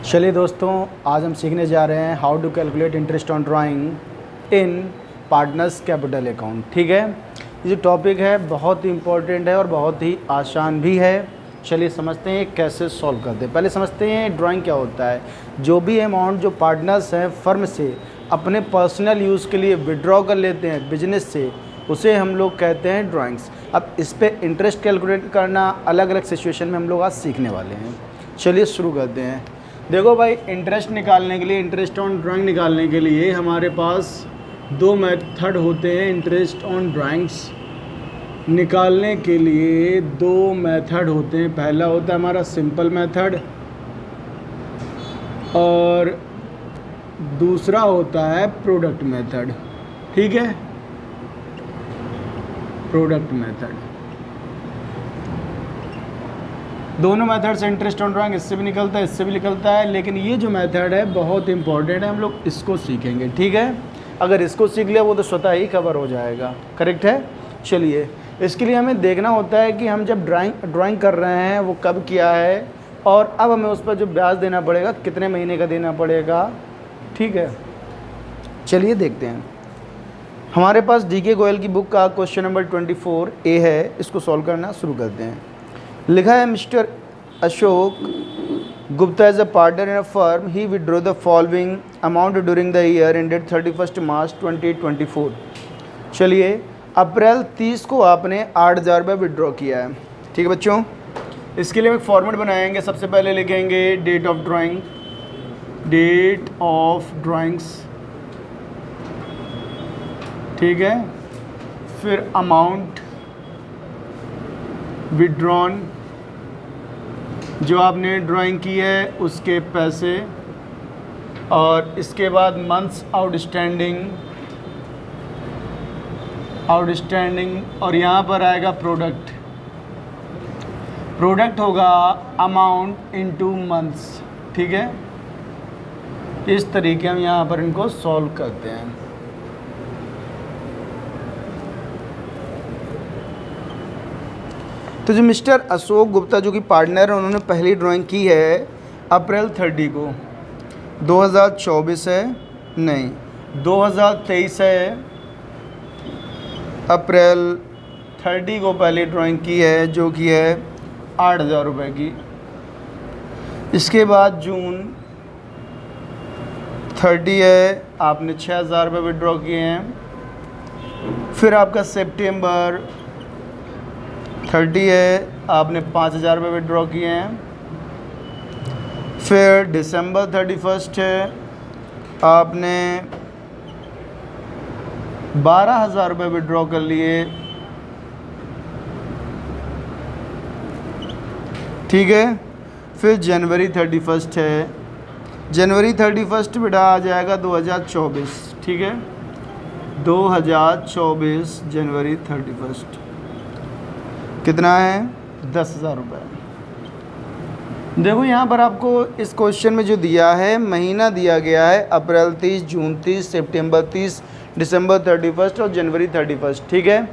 चलिए दोस्तों, आज हम सीखने जा रहे हैं how to calculate interest on drawing in partners capital account. ठीक है, ये जो टॉपिक है बहुत ही इम्पोर्टेंट है और बहुत ही आसान भी है। चलिए समझते हैं कैसे सॉल्व करते हैं। पहले समझते हैं ड्राइंग क्या होता है। जो भी अमाउंट जो पार्टनर्स हैं फर्म से अपने पर्सनल यूज़ के लिए विड्रॉ कर लेते हैं बिजनेस से, उसे हम लोग कहते हैं ड्राइंग्स। अब इस पर इंटरेस्ट कैलकुलेट करना अलग अलग सिचुएशन में हम लोग आज सीखने वाले हैं। चलिए शुरू करते हैं। देखो भाई, इंटरेस्ट निकालने के लिए, इंटरेस्ट ऑन ड्राइंग निकालने के लिए हमारे पास दो मेथड होते हैं। इंटरेस्ट ऑन ड्राइंग्स निकालने के लिए दो मेथड होते हैं। पहला होता है हमारा सिंपल मेथड और दूसरा होता है प्रोडक्ट मेथड। ठीक है, प्रोडक्ट मेथड। दोनों मेथड से इंटरेस्ट ऑन ड्राइंग इससे भी निकलता है, इससे भी निकलता है, लेकिन ये जो मेथड है बहुत इंपॉर्टेंट है, हम लोग इसको सीखेंगे। ठीक है, अगर इसको सीख लिया वो तो स्वतः ही कवर हो जाएगा। करेक्ट है। चलिए, इसके लिए हमें देखना होता है कि हम जब ड्राइंग कर रहे हैं वो कब किया है और अब हमें उस पर जो ब्याज देना पड़ेगा कितने महीने का देना पड़ेगा। ठीक है, चलिए देखते हैं। हमारे पास DK गोयल की बुक का क्वेश्चन नंबर 24A है, इसको सॉल्व करना शुरू करते हैं। लिखा है, Mister Ashok Gupta as a partner in a firm, he withdraw the following amount during the year ended 31 March 2024। चलिए, अप्रैल 30 को आपने 8,000 रुपये विड्रॉ किया है। ठीक है बच्चों, इसके लिए हम एक फॉर्मेट बनाएंगे। सबसे पहले लिखेंगे date of drawing, date of drawings. ठीक है, फिर अमाउंट विड्रॉन, जो आपने ड्राइंग की है उसके पैसे, और इसके बाद मंथ्स आउटस्टैंडिंग, और यहाँ पर आएगा प्रोडक्ट। प्रोडक्ट होगा अमाउंट इनटू मंथ्स। ठीक है, इस तरीके हम यहाँ पर इनको सॉल्व करते हैं। तो जो मिस्टर अशोक गुप्ता जो कि पार्टनर है, उन्होंने पहली ड्राइंग की है अप्रैल 30 को। 2024 है, नहीं 2023 है। अप्रैल 30 को पहली ड्राइंग की है जो कि है 8,000 रुपये की। इसके बाद जून 30 है, आपने 6,000 रुपये विड्रॉ किए हैं। फिर आपका सितंबर 30 है, आपने 5,000 रुपये विड्रॉ किए हैं। फिर दिसंबर 31 है, आपने 12,000 रुपये विड्रॉ कर लिए। ठीक है, फिर जनवरी 31 है, जनवरी 31 बेटा आ जाएगा 2024। ठीक है, 2024 जनवरी 31 कितना है? 10,000 रुपये। देखो यहाँ पर आपको इस क्वेश्चन में जो दिया है, महीना दिया गया है अप्रैल 30, जून 30, सितंबर 30, दिसंबर 31 और जनवरी 31। ठीक है,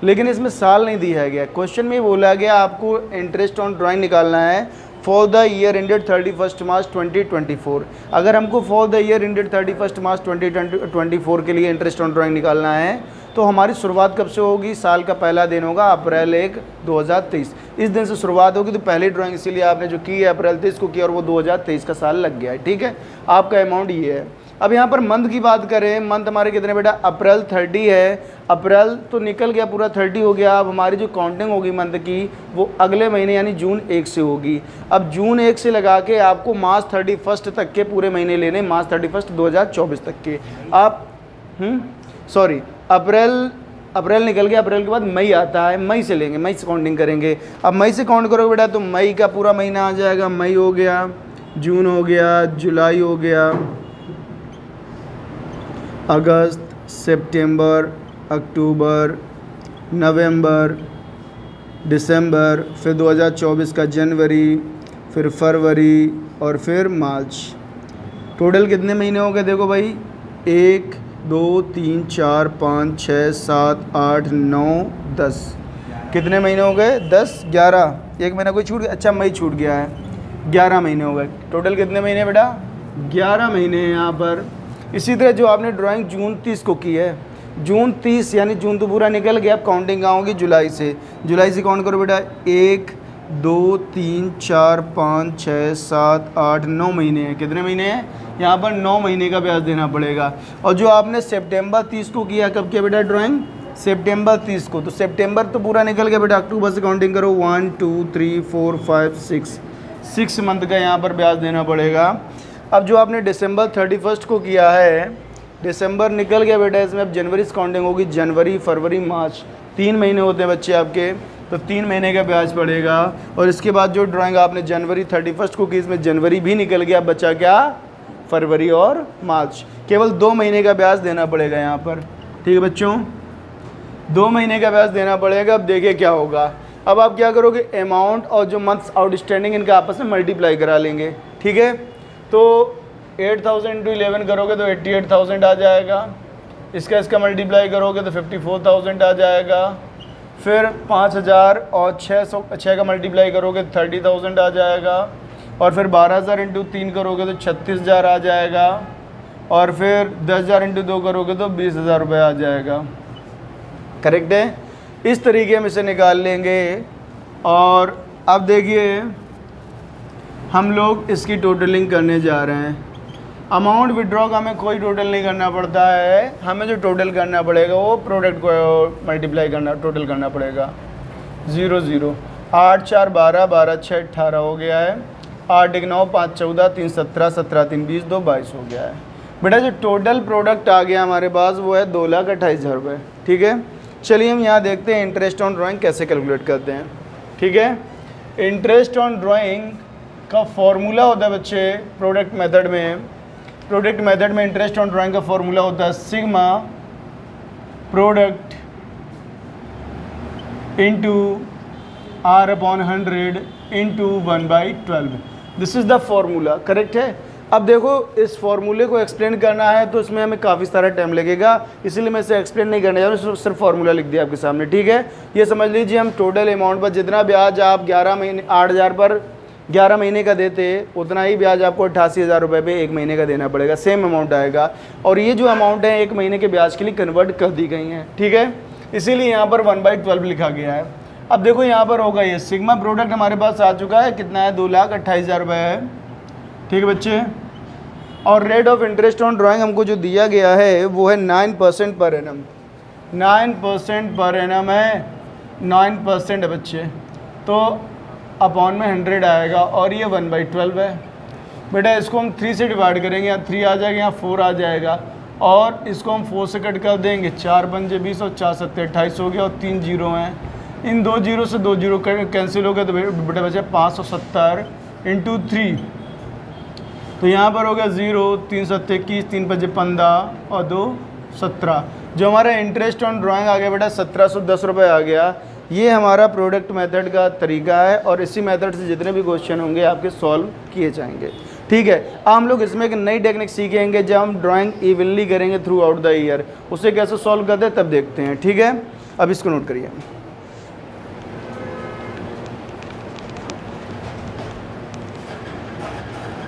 लेकिन इसमें साल नहीं दिया गया। क्वेश्चन में बोला गया आपको इंटरेस्ट ऑन ड्राइंग निकालना है for the year ended 31 March 2024। अगर हमको for the year ended 31 March 2024 के लिए इंटरेस्ट ऑन ड्राइंग निकालना है तो हमारी शुरुआत कब से होगी? साल का पहला दिन होगा अप्रैल 1, 2023। इस दिन से शुरुआत होगी। तो पहली ड्राइंग इसीलिए आपने जो की है अप्रैल 30 को की और वो 2023 का साल लग गया है। ठीक है, आपका अमाउंट ये है। अब यहाँ पर मंथ की बात करें, मंथ हमारे कितने बेटा? अप्रैल 30 है। अप्रैल तो निकल गया, पूरा 30 हो गया। अब हमारी जो काउंटिंग होगी मंथ की वो अगले महीने यानी जून 1 से होगी। अब जून 1 से लगा के आपको मार्च 31 तक के पूरे महीने लेने, मार्च 31 2024 तक के। आप सॉरी, अप्रैल निकल गया। अप्रैल के बाद मई आता है, मई से लेंगे, मई से काउंटिंग करेंगे। अब मई से काउंट करोगे बेटा तो मई का पूरा महीना आ जाएगा। मई हो गया, जून हो गया, जुलाई हो गया, अगस्त, सितंबर, अक्टूबर, नवंबर, दिसंबर, फिर 2024 का जनवरी, फिर फरवरी और फिर मार्च। टोटल कितने महीने हो गए? देखो भाई, 1, 2, 3, 4, 5, 6, 7, 8, 9, 10। कितने महीने हो गए? 10, 11। एक महीना कोई छूट गया? अच्छा, मई छूट गया है। 11 महीने हो गए। टोटल कितने महीने बेटा? 11 महीने हैं यहाँ पर। इसी तरह जो आपने ड्राइंग जून 30 को की है, जून 30 यानी जून तो पूरा निकल गया, अब काउंटिंग कहाँ होगी? जुलाई से। जुलाई से काउंट करो बेटा। 1 2 3 4 5 6 7 8 9 महीने हैं। कितने महीने हैं? यहाँ पर 9 महीने का ब्याज देना पड़ेगा। और जो आपने सितंबर 30 को किया, कब किया बेटा ड्राइंग? सितंबर 30 को। तो सितंबर तो पूरा निकल गया बेटा, अक्टूबर से काउंटिंग करो। 1 2 3 4 5 6 मंथ का यहाँ पर ब्याज देना पड़ेगा। अब जो आपने दिसंबर 31 को किया है, दिसंबर निकल गया बेटा, इसमें अब जनवरी से काउंटिंग होगी। जनवरी फरवरी मार्च 3 महीने होते हैं बच्चे आपके, तो 3 महीने का ब्याज पड़ेगा। और इसके बाद जो ड्राइंग आपने जनवरी 31 को की, इसमें जनवरी भी निकल गया, बचा क्या? फरवरी और मार्च। केवल 2 महीने का ब्याज देना पड़ेगा यहाँ पर। ठीक है बच्चों, 2 महीने का ब्याज देना पड़ेगा। अब देखिए क्या होगा। अब आप क्या करोगे? अमाउंट और जो मंथ्स आउटस्टैंडिंग इनका आपस में मल्टीप्लाई करा लेंगे। ठीक है, तो 8000 × 11 करोगे तो 88,000 आ जाएगा। इसका मल्टीप्लाई करोगे तो 54,000 आ जाएगा। फिर 5000 और 6 का मल्टीप्लाई करोगे तो 30,000 आ जाएगा। और फिर 12,000 × 3 करोगे तो 36,000 आ जाएगा। और फिर 10,000 × 2 करोगे तो 20,000 रुपये आ जाएगा। करेक्ट है? इस तरीके हम इसे निकाल लेंगे। और अब देखिए हम लोग इसकी टोटलिंग करने जा रहे हैं। अमाउंट विड्रॉ का हमें कोई टोटल नहीं करना पड़ता है, हमें जो टोटल करना पड़ेगा वो प्रोडक्ट को मल्टीप्लाई करना, टोटल करना पड़ेगा। 0 0 8 4 12 12 6 18 हो गया है। 8 1 9 5 14 3 17 17 3 20 2 22 हो गया है। बेटा जो टोटल प्रोडक्ट आ गया हमारे पास वो है 2,28,000 रुपये। ठीक है, चलिए हम यहाँ देखते हैं इंटरेस्ट ऑन ड्राइंग कैसे कैलकुलेट करते हैं। ठीक है, इंटरेस्ट ऑन ड्राइंग का फॉर्मूला होता है बच्चे प्रोडक्ट मेथड में। प्रोडक्ट मेथड में इंटरेस्ट ऑन ड्राइंग का फॉर्मूला होता है sigma product into R/100 into 1/12। This is the formula. Correct है? अब देखो इस फॉर्मूले को एक्सप्लेन करना है तो इसमें हमें काफ़ी सारा टाइम लगेगा, इसीलिए मैं इसे एक्सप्लेन नहीं करने जा रहा हूँ, सिर्फ फॉर्मूला लिख दिया आपके सामने। ठीक है, ये समझ लीजिए हम टोटल अमाउंट पर जितना ब्याज आप 11 महीने 8,000 पर 11 महीने का देते उतना ही ब्याज आपको 88,000 रुपये पे 1 महीने का देना पड़ेगा। सेम अमाउंट आएगा। और ये जो अमाउंट है 1 महीने के ब्याज के लिए कन्वर्ट कर दी गई हैं। ठीक है, इसीलिए यहाँ पर 1/12 लिखा गया है। अब देखो यहाँ पर होगा ये सिग्मा प्रोडक्ट हमारे पास आ चुका है, कितना है? 2,28,000 रुपये है। ठीक है बच्चे, और rate of interest on drawing हमको जो दिया गया है वो है 9% पर एनम। 9% पर एनम है, 9% है बच्चे, तो अपॉन में 100 आएगा और ये 1/12 है। बेटा इसको हम 3 से डिवाइड करेंगे, यहाँ 3 आ जाएगा, यहाँ 4 आ जाएगा, और इसको हम 4 से कट कर देंगे। 4 पंजे 20 और 4 सत्ते 28 हो गया, और 3 जीरो हैं। इन 2 जीरो से 2 जीरो कैंसिल हो गया, तो बेटा बचे 570 इंटू 3, तो यहाँ पर हो गया 0, 3 सत्ते 21, 3 पंजे 15 और 2 17। जो हमारा इंटरेस्ट ऑन ड्राइंग आ गया बेटा 1710 रुपये आ गया। ये हमारा प्रोडक्ट मेथड का तरीका है, और इसी मेथड से जितने भी क्वेश्चन होंगे आपके सॉल्व किए जाएंगे। ठीक है, अब हम लोग इसमें एक नई टेक्निक सीखेंगे जब हम ड्राइंग इवनली करेंगे थ्रू आउट द ईयर। उसे कैसे सॉल्व करते हैं तब देखते हैं। ठीक है, अब इसको नोट करिए।